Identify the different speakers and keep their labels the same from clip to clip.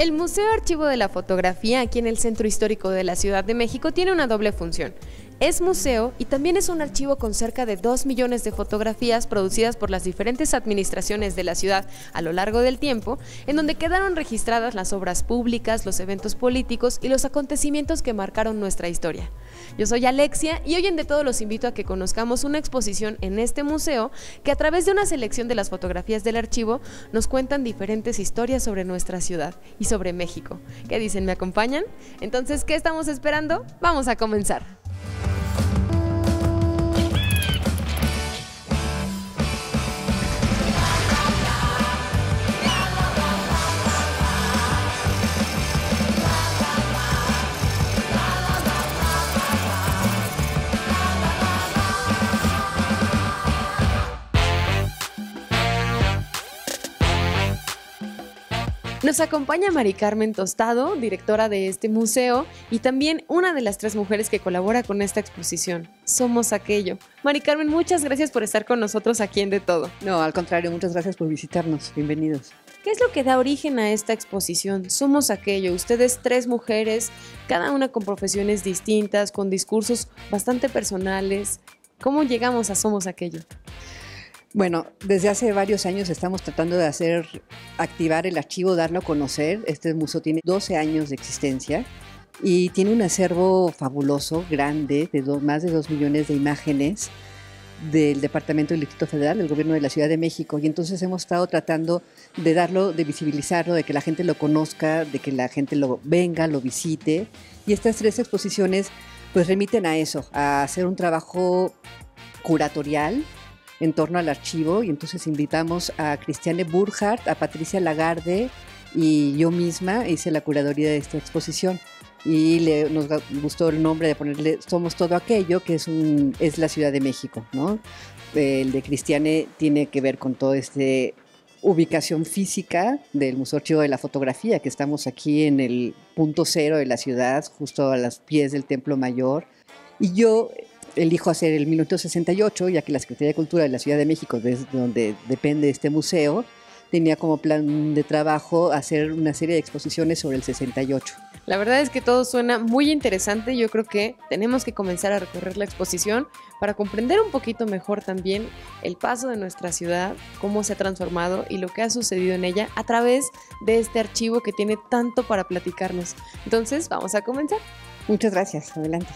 Speaker 1: El Museo Archivo de la Fotografía aquí en el Centro Histórico de la Ciudad de México tiene una doble función. Es museo y también es un archivo con cerca de 2 millones de fotografías producidas por las diferentes administraciones de la ciudad a lo largo del tiempo, en donde quedaron registradas las obras públicas, los eventos políticos y los acontecimientos que marcaron nuestra historia. Yo soy Alexia y hoy en De Todo los invito a que conozcamos una exposición en este museo que a través de una selección de las fotografías del archivo nos cuentan diferentes historias sobre nuestra ciudad y sobre México. ¿Qué dicen? ¿Me acompañan? Entonces, ¿qué estamos esperando? Vamos a comenzar. Nos acompaña Mari Carmen Tostado, directora de este museo y también una de las 3 mujeres que colabora con esta exposición. Somos aquello. Mari Carmen, muchas gracias por estar con nosotros aquí en De Todo.
Speaker 2: No, al contrario, muchas gracias por visitarnos. Bienvenidos.
Speaker 1: ¿Qué es lo que da origen a esta exposición? Somos aquello. Ustedes 3 mujeres, cada una con profesiones distintas, con discursos bastante personales. ¿Cómo llegamos a Somos aquello?
Speaker 2: Bueno, desde hace varios años estamos tratando de activar el archivo, darlo a conocer. Este museo tiene 12 años de existencia y tiene un acervo fabuloso, grande, de más de 2 millones de imágenes del Departamento del Distrito Federal, del Gobierno de la Ciudad de México. Y entonces hemos estado tratando de darlo, de visibilizarlo, de que la gente lo conozca, de que la gente lo venga, lo visite. Y estas 3 exposiciones pues remiten a eso, a hacer un trabajo curatorial en torno al archivo, y entonces invitamos a Cristiane Burkhardt, a Patricia Lagarde y yo misma hice la curaduría de esta exposición y nos gustó el nombre de ponerle Somos Todo Aquello, que es la Ciudad de México, ¿no? El de Cristiane tiene que ver con toda esta ubicación física del Museo Archivo de la Fotografía, que estamos aquí en el punto cero de la ciudad, justo a los pies del Templo Mayor, y yo elijo hacer el 1968, ya que la Secretaría de Cultura de la Ciudad de México, desde donde depende este museo, tenía como plan de trabajo hacer una serie de exposiciones sobre el 68.
Speaker 1: La verdad es que todo suena muy interesante. Yo creo que tenemos que comenzar a recorrer la exposición para comprender un poquito mejor también el paso de nuestra ciudad, cómo se ha transformado y lo que ha sucedido en ella a través de este archivo que tiene tanto para platicarnos. Entonces, vamos a comenzar.
Speaker 2: Muchas gracias. Adelante.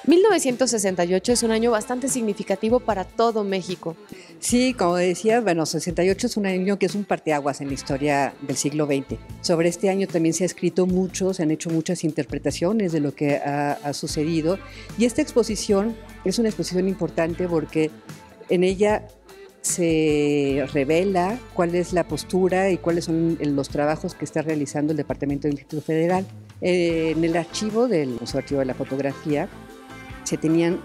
Speaker 1: 1968 es un año bastante significativo para todo México.
Speaker 2: Sí, como decía, bueno, 68 es un año que es un parteaguas en la historia del siglo XX. Sobre este año también se ha escrito mucho, se han hecho muchas interpretaciones de lo que ha sucedido, y esta exposición es una exposición importante porque en ella se revela cuál es la postura y cuáles son los trabajos que está realizando el Departamento del Distrito Federal. En el archivo del Museo Archivo de la Fotografía se tenían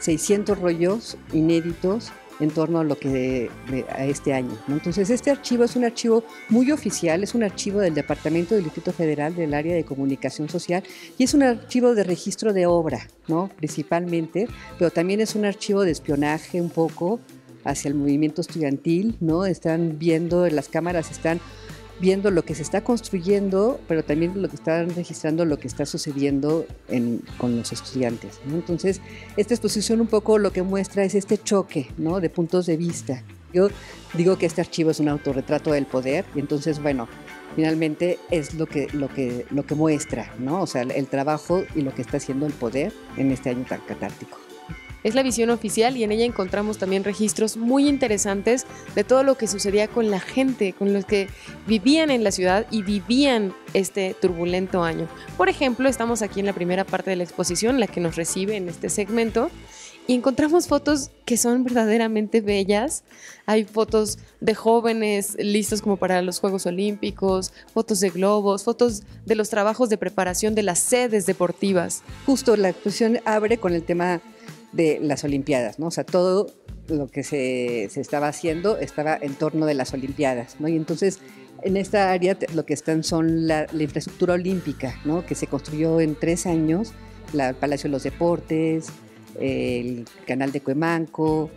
Speaker 2: 600 rollos inéditos en torno a a este año, ¿no? Entonces este archivo es un archivo muy oficial, es un archivo del Departamento del Distrito Federal del área de comunicación social y es un archivo de registro de obra, ¿no? Principalmente, pero también es un archivo de espionaje un poco hacia el movimiento estudiantil, ¿no? Están viendo, las cámaras están viendo lo que se está construyendo, pero también lo que están registrando, lo que está sucediendo con los estudiantes, ¿no? Entonces, esta exposición un poco lo que muestra es este choque, ¿no? De puntos de vista. Yo digo que este archivo es un autorretrato del poder, y entonces, bueno, finalmente es lo que muestra, ¿no? O sea, el trabajo y lo que está haciendo el poder en este año tan catártico.
Speaker 1: Es la visión oficial y en ella encontramos también registros muy interesantes de todo lo que sucedía con la gente, con los que vivían en la ciudad y vivían este turbulento año. Por ejemplo, estamos aquí en la primera parte de la exposición, la que nos recibe en este segmento, y encontramos fotos que son verdaderamente bellas. Hay fotos de jóvenes listos como para los Juegos Olímpicos, fotos de globos, fotos de los trabajos de preparación de las sedes deportivas.
Speaker 2: Justo la exposición abre con el tema de las Olimpiadas, ¿no? O sea, todo lo que se estaba haciendo estaba en torno de las Olimpiadas, ¿no? Y entonces en esta área lo que están son la infraestructura olímpica, ¿no? Que se construyó en 3 años, el Palacio de los Deportes, el Canal de Cuemanco,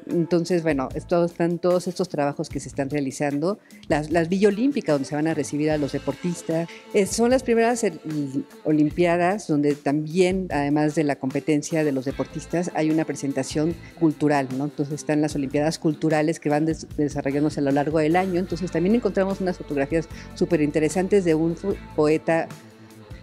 Speaker 2: Entonces, bueno, están todos estos trabajos que se están realizando. Las Villa Olímpica, donde se van a recibir a los deportistas. Son las primeras olimpiadas donde también, además de la competencia de los deportistas, hay una presentación cultural, ¿no? Entonces están las olimpiadas culturales que van desarrollándose a lo largo del año. Entonces también encontramos unas fotografías súper interesantes de un poeta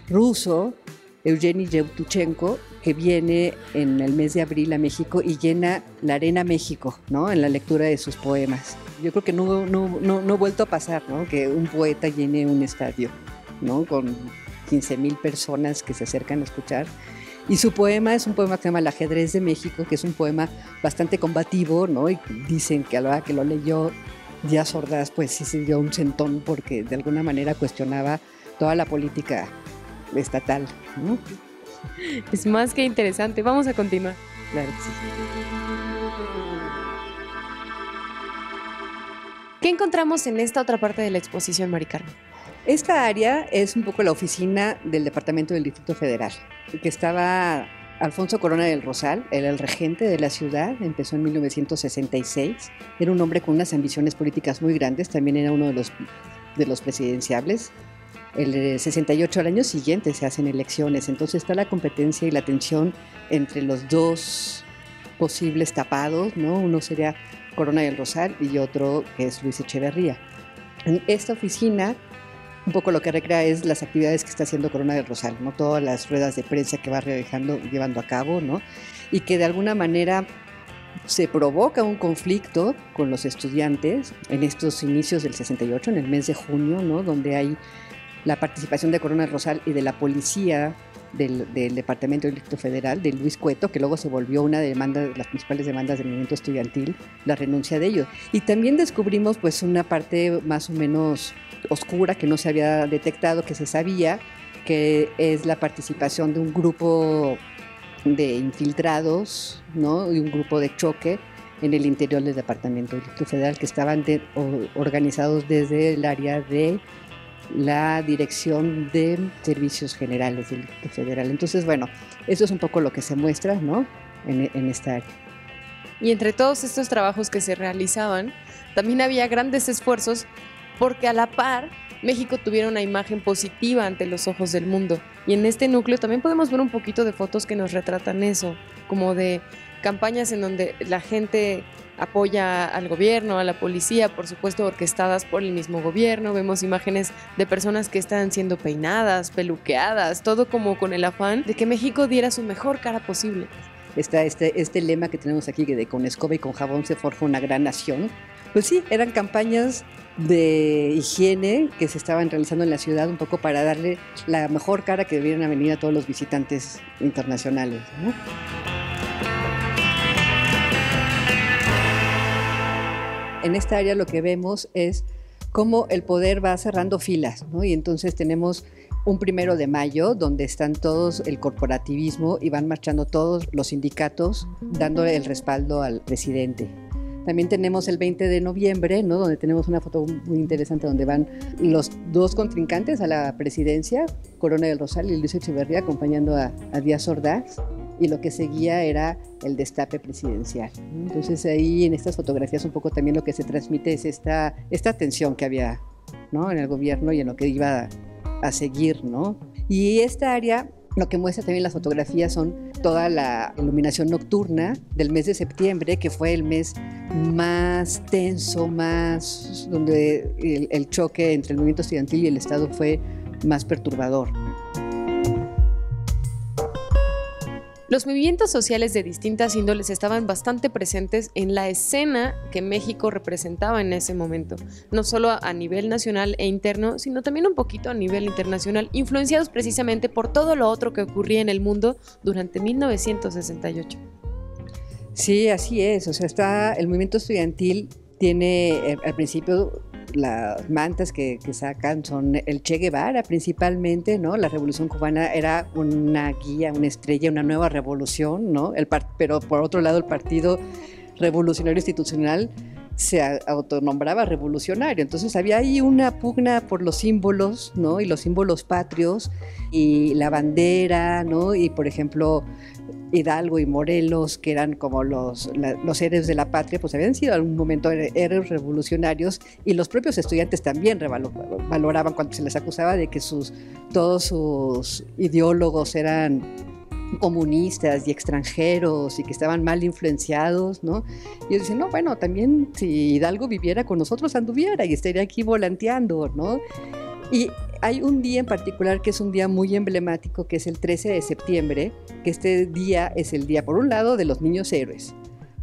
Speaker 2: ruso, Evgeny Yevtushenko, que viene en el mes de abril a México y llena la Arena México, ¿no? En la lectura de sus poemas. Yo creo que no ha vuelto a pasar, ¿no? Que un poeta llene un estadio, ¿no? Con 15,000 personas que se acercan a escuchar. Y su poema es un poema que se llama El ajedrez de México, que es un poema bastante combativo, ¿no? Y dicen que a la hora que lo leyó Díaz Ordaz, pues sí se dio un sentón porque de alguna manera cuestionaba toda la política estatal, ¿no?
Speaker 1: Es más que interesante. Vamos a continuar.
Speaker 2: Claro que sí.
Speaker 1: ¿Qué encontramos en esta otra parte de la exposición, Mari Carmen?
Speaker 2: Esta área es un poco la oficina del Departamento del Distrito Federal, que estaba Alfonso Corona del Rosal, era el regente de la ciudad, empezó en 1966, era un hombre con unas ambiciones políticas muy grandes, también era uno de los presidenciables. El 68 al año siguiente se hacen elecciones, entonces está la competencia y la tensión entre los dos posibles tapados, ¿no? Uno sería Corona del Rosal y otro que es Luis Echeverría. En esta oficina, un poco lo que recrea es las actividades que está haciendo Corona del Rosal, ¿no? Todas las ruedas de prensa que va llevando a cabo, ¿no? Y que de alguna manera se provoca un conflicto con los estudiantes en estos inicios del 68, en el mes de junio, ¿no? Donde hay la participación de Corona del Rosal y de la policía del Departamento del Distrito Federal, de Luis Cueto, que luego se volvió una de las principales demandas del movimiento estudiantil, la renuncia de ellos. Y también descubrimos pues una parte más o menos oscura que no se había detectado, que se sabía, que es la participación de un grupo de infiltrados, ¿no? Y un grupo de choque en el interior del Departamento del Distrito Federal, que estaban organizados desde el área de la Dirección de Servicios Generales del Distrito Federal. Entonces, bueno, eso es un poco lo que se muestra, ¿no? en esta área.
Speaker 1: Y entre todos estos trabajos que se realizaban, también había grandes esfuerzos porque a la par México tuviera una imagen positiva ante los ojos del mundo. Y en este núcleo también podemos ver un poquito de fotos que nos retratan eso, como de campañas en donde la gente apoya al gobierno, a la policía, por supuesto orquestadas por el mismo gobierno. Vemos imágenes de personas que están siendo peinadas, peluqueadas, todo como con el afán de que México diera su mejor cara posible.
Speaker 2: Está este lema que tenemos aquí, que de con escoba y con jabón se forja una gran nación. Pues sí, eran campañas de higiene que se estaban realizando en la ciudad un poco para darle la mejor cara que debieran venir a todos los visitantes internacionales, ¿no? En esta área lo que vemos es cómo el poder va cerrando filas, ¿no? Y entonces tenemos un 1 de mayo donde están todos el corporativismo y van marchando todos los sindicatos dándole el respaldo al presidente. También tenemos el 20 de noviembre, ¿no? Donde tenemos una foto muy interesante donde van los dos contrincantes a la presidencia, Corona del Rosal y Luis Echeverría, acompañando a Díaz Ordaz, y lo que seguía era el destape presidencial. Entonces ahí en estas fotografías un poco también lo que se transmite es esta tensión que había, ¿no? En el gobierno y en lo que iba a seguir, ¿no? Y esta área, lo que muestra también las fotografías son toda la iluminación nocturna del mes de septiembre, que fue el mes más tenso, más donde el choque entre el movimiento estudiantil y el Estado fue más perturbador.
Speaker 1: Los movimientos sociales de distintas índoles estaban bastante presentes en la escena que México representaba en ese momento, no solo a nivel nacional e interno, sino también un poquito a nivel internacional, influenciados precisamente por todo lo otro que ocurría en el mundo durante 1968.
Speaker 2: Sí, así es. O sea, el movimiento estudiantil tiene al principio las mantas que sacan son el Che Guevara principalmente, ¿no? La Revolución Cubana era una guía, una estrella, una nueva revolución, ¿no? Pero por otro lado el Partido Revolucionario Institucional se autonombraba revolucionario. Entonces había ahí una pugna por los símbolos, ¿no? Y los símbolos patrios y la bandera, ¿no? Y por ejemplo Hidalgo y Morelos, que eran como los héroes de la patria, pues habían sido en algún momento héroes revolucionarios, y los propios estudiantes también valoraban cuando se les acusaba de que todos sus ideólogos eran comunistas y extranjeros y que estaban mal influenciados, ¿no? Y ellos dicen, no, bueno, también si Hidalgo viviera con nosotros anduviera y estaría aquí volanteando, ¿no? Y hay un día en particular que es un día muy emblemático, que es el 13 de septiembre, que este día es el día, por un lado, de los niños héroes.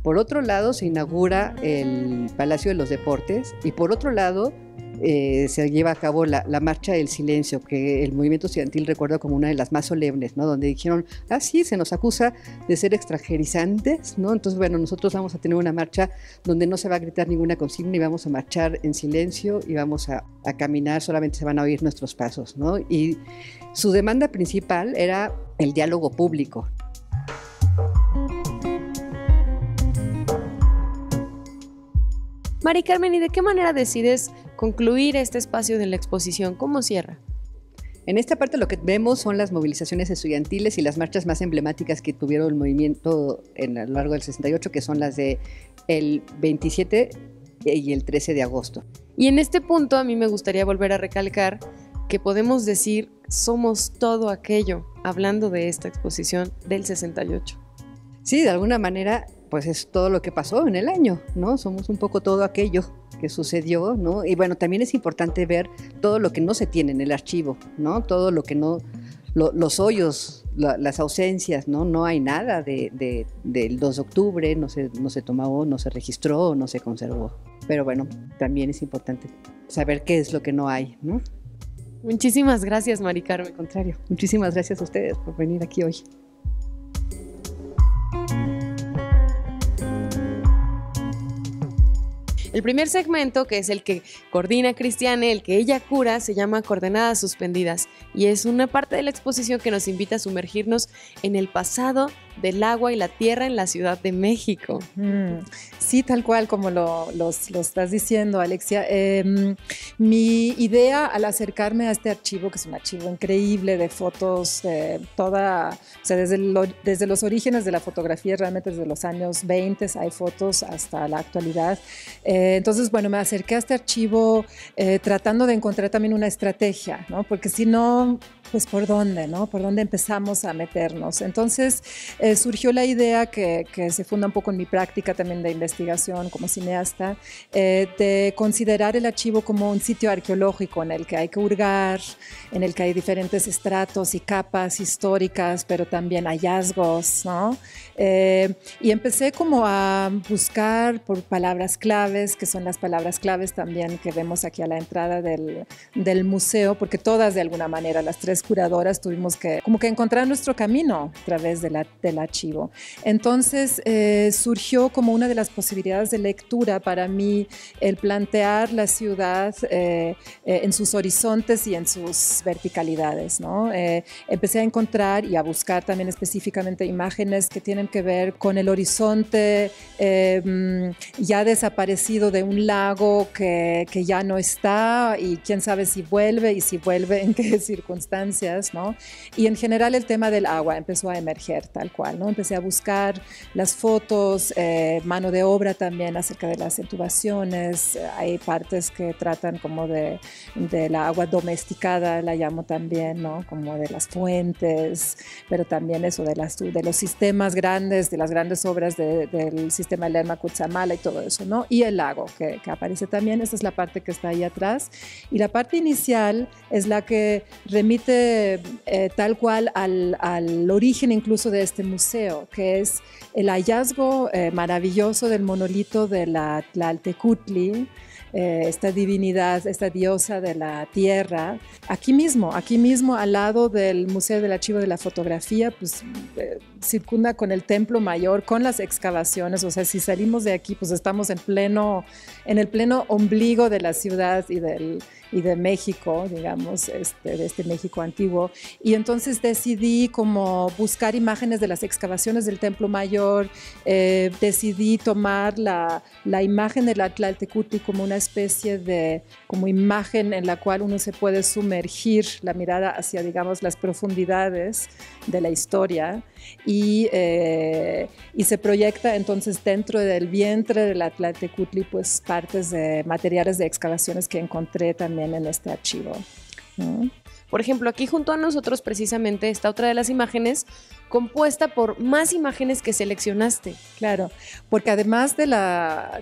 Speaker 2: Por otro lado, se inaugura el Palacio de los Deportes y por otro lado, se lleva a cabo la Marcha del Silencio, que el movimiento estudiantil recuerda como una de las más solemnes, ¿no? Donde dijeron, sí, se nos acusa de ser extranjerizantes, ¿no? Entonces, bueno, nosotros vamos a tener una marcha donde no se va a gritar ninguna consigna y vamos a marchar en silencio y vamos a caminar, solamente se van a oír nuestros pasos, ¿no? Y su demanda principal era el diálogo público.
Speaker 1: Mari Carmen, ¿y de qué manera decides concluir este espacio de la exposición? ¿Cómo cierra?
Speaker 2: En esta parte lo que vemos son las movilizaciones estudiantiles y las marchas más emblemáticas que tuvieron el movimiento a lo largo del 68, que son las del 27 y el 13 de agosto.
Speaker 1: Y en este punto a mí me gustaría volver a recalcar que podemos decir somos todo aquello, hablando de esta exposición del 68.
Speaker 2: Sí, de alguna manera, pues es todo lo que pasó en el año, ¿no? Somos un poco todo aquello que sucedió, ¿no? Y bueno, también es importante ver todo lo que no se tiene en el archivo, ¿no? Todo lo que no, los hoyos, las ausencias, ¿no? No hay nada del 2 de octubre, no se tomó, no se registró, no se conservó. Pero bueno, también es importante saber qué es lo que no hay, ¿no?
Speaker 1: Muchísimas gracias, Mari Carmen.
Speaker 2: Al contrario, muchísimas gracias a ustedes por venir aquí hoy.
Speaker 1: El primer segmento, que es el que coordina Cristiane, el que ella cura, se llama Coordenadas Suspendidas y es una parte de la exposición que nos invita a sumergirnos en el pasado del agua y la tierra en la Ciudad de México.
Speaker 3: Sí, tal cual como lo estás diciendo, Alexia. Mi idea al acercarme a este archivo, que es un archivo increíble de fotos, o sea, desde los orígenes de la fotografía, realmente desde los años 20 hay fotos hasta la actualidad. Entonces, bueno, me acerqué a este archivo tratando de encontrar también una estrategia, ¿no? Porque si no, pues ¿por dónde, no? ¿Por dónde empezamos a meternos? Entonces surgió la idea que se funda un poco en mi práctica también de investigación como cineasta, de considerar el archivo como un sitio arqueológico en el que hay que hurgar, en el que hay diferentes estratos y capas históricas, pero también hallazgos, ¿no? Y empecé como a buscar por palabras claves, que son las palabras claves también que vemos aquí a la entrada del museo, porque todas de alguna manera, las tres curadoras, tuvimos que como que encontrar nuestro camino a través del archivo. Entonces surgió como una de las posibilidades de lectura para mí el plantear la ciudad en sus horizontes y en sus verticalidades, ¿no? Empecé a encontrar y a buscar también específicamente imágenes que tienen que ver con el horizonte ya desaparecido de un lago que ya no está y quién sabe si vuelve y si vuelve en qué circunstancias, ¿no? Y en general el tema del agua empezó a emerger tal cual, ¿no? Empecé a buscar las fotos, mano de obra también acerca de las intubaciones, hay partes que tratan como de la agua domesticada, la llamo también, ¿no? Como de las fuentes, pero también eso de los sistemas grandes, de las grandes obras del sistema Lerma-Cutzamala y todo eso, ¿no? Y el lago que aparece también, esta es la parte que está ahí atrás. Y la parte inicial es la que remite tal cual al origen incluso de este museo, que es el hallazgo maravilloso del monolito de la Tlaltecutli, esta divinidad, esta diosa de la tierra, aquí mismo al lado del Museo del Archivo de la Fotografía, pues circunda con el Templo Mayor, con las excavaciones, o sea, si salimos de aquí, pues estamos en el pleno ombligo de la ciudad y de México, digamos, de este México antiguo. Y entonces decidí como buscar imágenes de las excavaciones del Templo Mayor, decidí tomar la imagen del Tlaltecutli como una especie de como imagen en la cual uno se puede sumergir la mirada hacia, digamos, las profundidades de la historia y se proyecta entonces dentro del vientre del Tlaltecutli pues partes de materiales de excavaciones que encontré también en este archivo, ¿no?
Speaker 1: Por ejemplo, aquí junto a nosotros precisamente está otra de las imágenes compuesta por más imágenes que seleccionaste.
Speaker 3: Claro, porque además de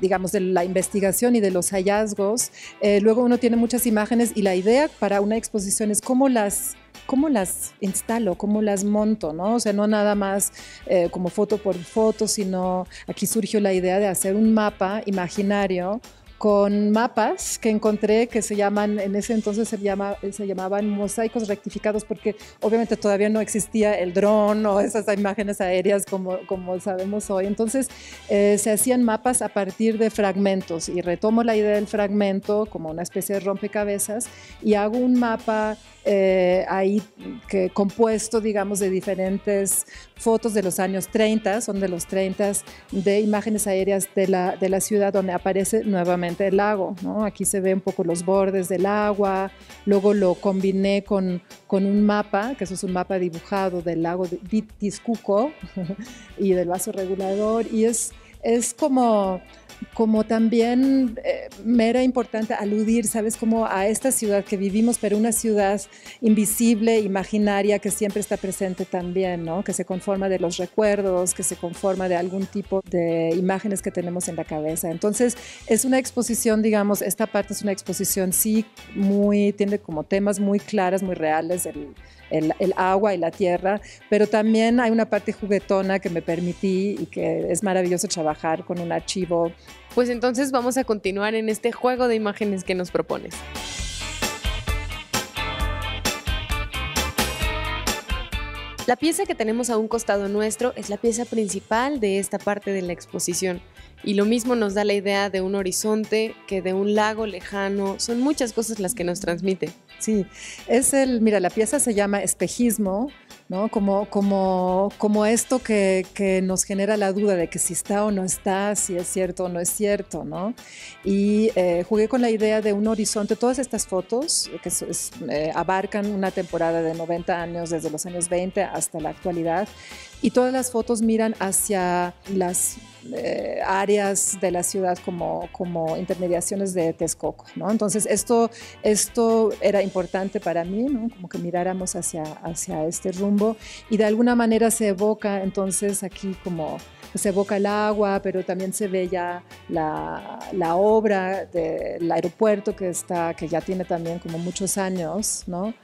Speaker 3: digamos, de la investigación y de los hallazgos, luego uno tiene muchas imágenes y la idea para una exposición es cómo las instalo, cómo las monto, ¿no? O sea, no nada más como foto por foto, sino aquí surgió la idea de hacer un mapa imaginario con mapas que encontré que se llaman, en ese entonces se llamaban mosaicos rectificados, porque obviamente todavía no existía el dron o esas imágenes aéreas como sabemos hoy. Entonces se hacían mapas a partir de fragmentos y retomo la idea del fragmento como una especie de rompecabezas y hago un mapa ahí compuesto, digamos, de diferentes fotos de los años 30, son de los 30, de imágenes aéreas de la ciudad donde aparece nuevamente el lago, ¿no? Aquí se ve un poco los bordes del agua, luego lo combiné con un mapa, que eso es un mapa dibujado del lago de Tizcuco y del vaso regulador, y es como también me era importante aludir, ¿sabes? Como a esta ciudad que vivimos, pero una ciudad invisible, imaginaria, que siempre está presente también, ¿no? Que se conforma de los recuerdos, que se conforma de algún tipo de imágenes que tenemos en la cabeza. Entonces, es una exposición, digamos, esta parte es una exposición, sí, tiene como temas muy claras, muy reales, el agua y la tierra, pero también hay una parte juguetona que me permití y que es maravilloso trabajar con un archivo.
Speaker 1: Pues entonces vamos a continuar en este juego de imágenes que nos propones. La pieza que tenemos a un costado nuestro es la pieza principal de esta parte de la exposición. Y lo mismo nos da la idea de un horizonte que de un lago lejano. Son muchas cosas las que nos transmite.
Speaker 3: Sí, mira, la pieza se llama espejismo, ¿no? Como esto que nos genera la duda de que si está o no está, si es cierto o no es cierto, ¿no? Y jugué con la idea de un horizonte. Todas estas fotos que abarcan una temporada de 90 años, desde los años 20 hasta la actualidad, y todas las fotos miran hacia las áreas de la ciudad como intermediaciones de Texcoco, ¿no? Entonces esto era importante para mí, ¿no? Como que miráramos hacia este rumbo y de alguna manera se evoca entonces aquí como se evoca el agua, pero también se ve ya la obra del aeropuerto que ya tiene también como muchos años, ¿no?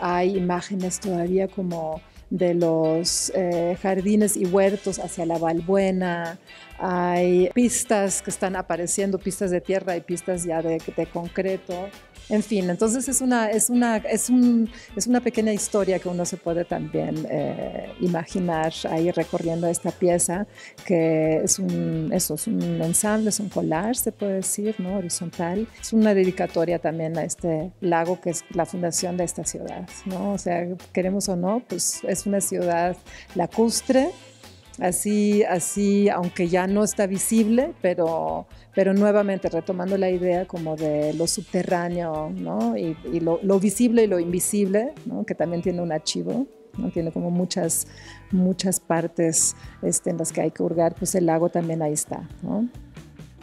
Speaker 3: Hay imágenes todavía como de los jardines y huertos hacia la Balbuena, hay pistas que están apareciendo, pistas de tierra y pistas ya de concreto. En fin, entonces es una pequeña historia que uno se puede también imaginar ahí recorriendo esta pieza, que es un ensamble, es un collage, se puede decir, ¿no? Horizontal. Es una dedicatoria también a este lago que es la fundación de esta ciudad, ¿no? O sea, queremos o no, pues es una ciudad lacustre, así, aunque ya no está visible, pero nuevamente retomando la idea como de lo subterráneo, ¿no? y lo visible y lo invisible, ¿no? Que también tiene un archivo, ¿no? Tiene como muchas partes en las que hay que hurgar, pues el lago también ahí está, ¿no?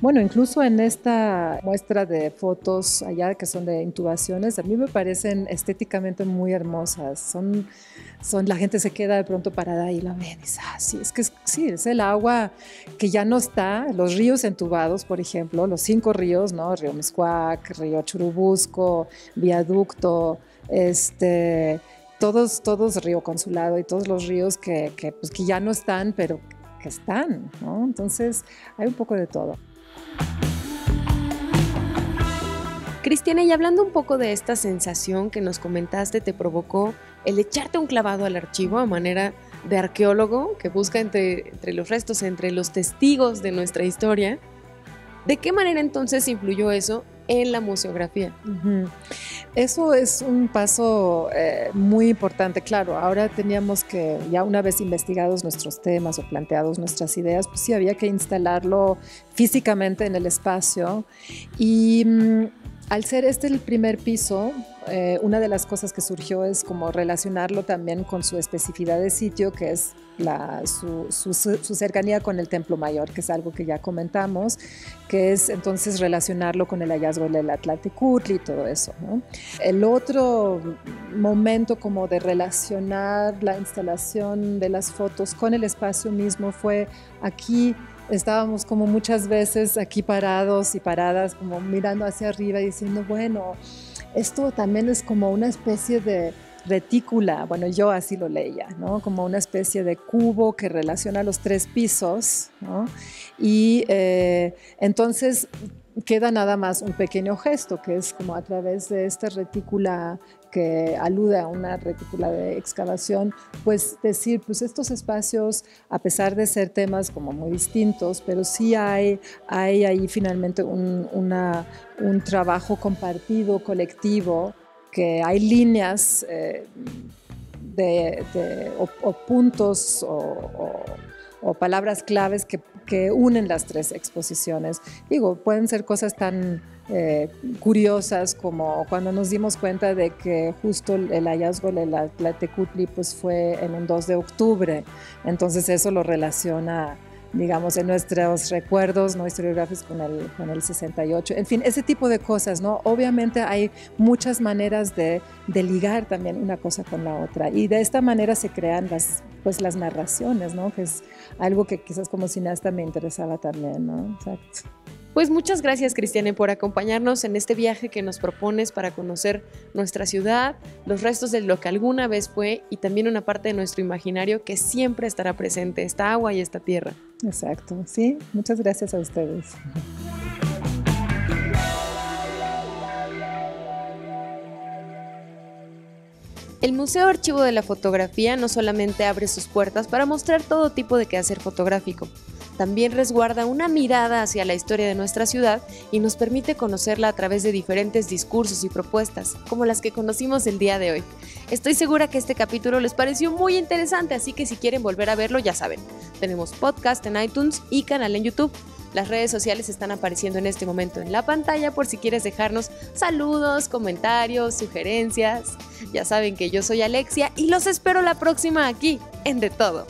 Speaker 3: Bueno, incluso en esta muestra de fotos allá que son de intubaciones, a mí me parecen estéticamente muy hermosas. La gente se queda de pronto parada y la ve y dice, sí, sí, es el agua que ya no está, los ríos entubados, por ejemplo, los 5 ríos, ¿no? Río Miscuac, Río Churubusco, Viaducto, todos Río Consulado y todos los ríos que ya no están, pero que están, ¿no? Entonces hay un poco de todo.
Speaker 1: Cristiana, y hablando un poco de esta sensación que nos comentaste, te provocó el echarte un clavado al archivo a manera de arqueólogo que busca entre los restos, entre los testigos de nuestra historia. ¿De qué manera entonces influyó eso en la museografía.
Speaker 3: Eso es un paso muy importante. Claro, ahora teníamos que, ya una vez investigados nuestros temas o planteados nuestras ideas, pues sí, había que instalarlo físicamente en el espacio. Y al ser este el primer piso, una de las cosas que surgió es como relacionarlo también con su especificidad de sitio, que es su cercanía con el Templo Mayor, que es algo que ya comentamos, que es entonces relacionarlo con el hallazgo del Atlatecutli y todo eso, ¿no? El otro momento como de relacionar la instalación de las fotos con el espacio mismo fue aquí. Estábamos como muchas veces aquí parados y paradas, como mirando hacia arriba y diciendo, bueno, esto también es como una especie de retícula, bueno, yo así lo leía, ¿no? Como una especie de cubo que relaciona los 3 pisos, ¿no? Y entonces queda nada más un pequeño gesto, que es como a través de esta retícula que alude a una retícula de excavación, pues decir, pues estos espacios, a pesar de ser temas como muy distintos, pero sí hay ahí finalmente un trabajo compartido, que hay líneas o puntos o palabras claves que unen las 3 exposiciones. Digo, pueden ser cosas tan curiosas como cuando nos dimos cuenta de que justo el hallazgo de la Atlatecutli pues fue en un 2 de octubre, entonces eso lo relaciona, digamos, en nuestros recuerdos no historiográficos con el 68. En fin, ese tipo de cosas, ¿no? Obviamente hay muchas maneras de ligar también una cosa con la otra, y de esta manera se crean las narraciones, ¿no? Que es algo que quizás como cineasta me interesaba también, ¿no? Exacto.
Speaker 1: Pues muchas gracias, Cristiane, por acompañarnos en este viaje que nos propones para conocer nuestra ciudad, los restos de lo que alguna vez fue y también una parte de nuestro imaginario que siempre estará presente, esta agua y esta tierra.
Speaker 3: Exacto, sí, muchas gracias a ustedes.
Speaker 1: El Museo Archivo de la Fotografía no solamente abre sus puertas para mostrar todo tipo de quehacer fotográfico, también resguarda una mirada hacia la historia de nuestra ciudad y nos permite conocerla a través de diferentes discursos y propuestas, como las que conocimos el día de hoy. Estoy segura que este capítulo les pareció muy interesante, así que si quieren volver a verlo, ya saben, tenemos podcast en iTunes y canal en YouTube. Las redes sociales están apareciendo en este momento en la pantalla por si quieres dejarnos saludos, comentarios, sugerencias. Ya saben que yo soy Alexia y los espero la próxima aquí en De Todo.